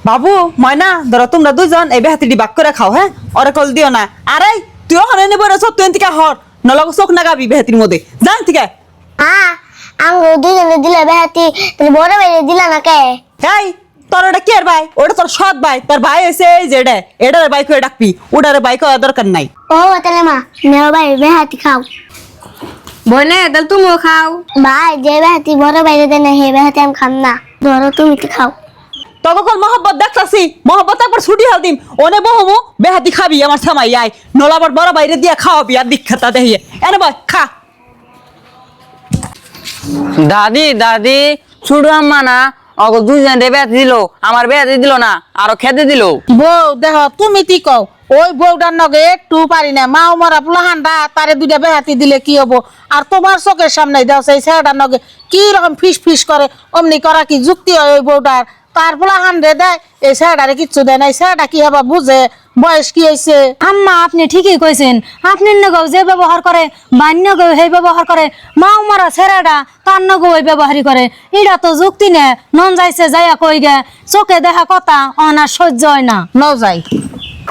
বাবু ময়না ধরো তোমরা দুজন এই বেহাতিটি বাক করে খাও হ্যাঁ ওরে কল দিও না। আরে তুইও হানে নেবো রে সব তুই থেকে হর নলগ চোখ নাগাবি বেহাতির মধ্যে জান ঠিক আছে। আমি দুজনে দিলে বেহাতি তাহলে বড় বাইরে দিলা না কে? এই তোর ওটা কে ভাই? ওটা তোর সৎ ভাই, তোর ভাই হয়েছে এই যে এটার বাইক হয়ে ডাকবি, ওটার বাইক হওয়ার দরকার নাই। ও তাহলে মা নেও ভাই বেহাতি খাও। বনে তাহলে তুমিও খাও। ভাই যে বেহাতি বড় বাইরে দেয় না হে বেহাতি আমি খাম না, ধরো তুমি তো খাও। তখন মহব্বত দেখতাছি, মহব্বত একবার ছুটি হাল দিম ওনে বহুমু বেহাতি খাবি আমার সামাই আয় নলাবার বড় বাইরে দিয়ে খাওয়াবি আর দীক্ষাতা দেখিয়ে এনে বয় খা। দাদি দাদি ছুটু আম্মা না অগো দুইজন বেহাতি দিল, আমার বেহাতি দিল না আরো খেতে দিল। বউ দেখ তুমি কি কও? ওই বউটার নগে একটু পারি না, মাও মরা পোলাহানটা তারে দুইটা বেহাতি দিলে কি হবো? আর তোমার চোখের সামনে দাও সেই ছেলেটার নগে কি রকম ফিস ফিস করে, অমনি করা কি যুক্তি হয়? ওই বউটার তার পোলাহান রে দেয়, এই ছেলেটারে কিচ্ছু দেয় না। এই ছেলেটা কি হবা বুঝে? বয়স কি হয়েছে? আম্মা আপনি ঠিকই কইছেন, আপনি নগো যে ব্যবহার করে বান্য গো সেই ব্যবহার করে, মাও মারা ছেড়াটা তার নগো ওই ব্যবহারই করে। এটা তো যুক্তি নে, নন যাইছে যাইয়া কই গে চোখে দেখা কথা অনার সহ্য হয় না। ন যাই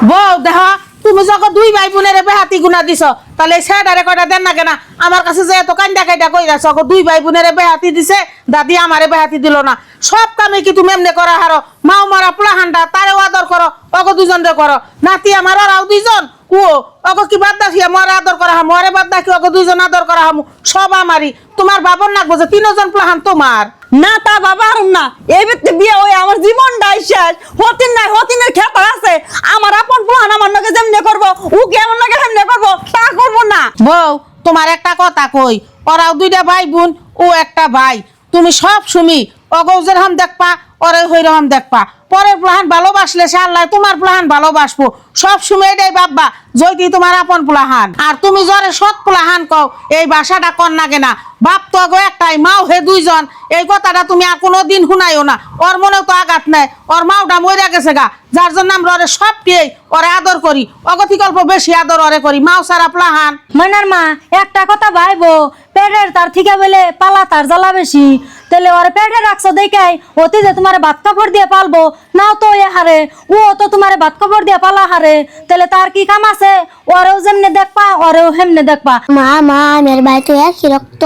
বউ দেখ তুমি যখন দুই ভাই বোনের বেহাতি গুনা দিছ তাহলে ছেলেটারে কয়টা দেন না কেনা? আমার কাছে যে এত কান্দা কাইটা কইরা সক দুই ভাই বোনের বেহাতি দিছে, দাদি আমারে বেহাতি দিল না। সব কামে কি তুমি এমনি করা হারো? মাও মারা পোলাহানটা তারেও আদর করো, অগো দুজন রে করো। নাতি আমার ওরাও দুইজন, ও অগো কি বাদ দাখিয়া মরে আদর করা হাম, মরে বাদ দাখি অগো দুইজন আদর করা হামু। সব আমারই, তোমার বাবর না বুঝে তিনজন পোলাহান তোমার না তা বাবা আর না এই ব্যক্তি বিয়ে ওই আমার জীবনটাই শেষ। হতিন নাই হতিনের খেপা আছে, আমার আপন পোলাহান আমার নগে যেমনে করবো ও কি আমার নগে সেমনে করবো তা করবো না। বউ তোমার একটা কথা কই, ওরাও দুইটা ভাই বোন, ও একটা ভাই। তুমি সব সুমি অগৌজের হাম দেখবা, ওরে হইরহাম দেখবা। পরের প্লাহান ভালোবাসলে সে আল্লাহ তোমার প্লাহান ভালোবাসবো। সব সময় এটাই ভাববা যদি তোমার আপন প্লাহান। আর তুমি জরে সৎ প্লাহান কও এই ভাষাটা কর না কেনা? বাপ তো আগো একটাই, মাও হে দুইজন। এই কথাটা তুমি আর কোনো দিন শুনাইও না। ওর মনেও তো আঘাত নেই, ওর মাওটা মরে গেছে গা, যার জন্য আমরা ওরে সব পেয়েই ওরে আদর করি, অগতি গল্প বেশি আদর ওরে করি। মাও সারা প্লাহান ময়নার মা একটা কথা ভাইবো, পেটের তার থেকে বলে পালা তার জ্বালা বেশি। তাহলে ওরে পেটে রাখছো দেখাই অতি যে তোমার ভাত কাপড় দিয়ে পালবো নাও তো এ হারে, ও তো তোমার ভাত কাপড় দিয়ে পালা হারে। তাহলে তার কি কাম আছে? ওরেও যেমনে দেখবা ওরেও হেমনে দেখবা। মা মা আমার ভাই তো একই রক্ত,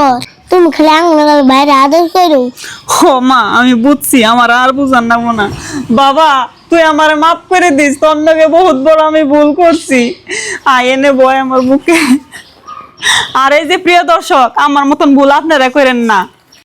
তুমি খালি আঙুল বাইরে আদর করো। ও মা আমি বুঝছি, আমার আর বুঝান না না। বাবা তুই আমার মাফ করে দিস, তোর নগে বহুত বড় আমি ভুল করছি। আয় এনে বয় আমার বুকে। আর এই যে প্রিয় দর্শক, আমার মতন ভুল আপনারা করেন না।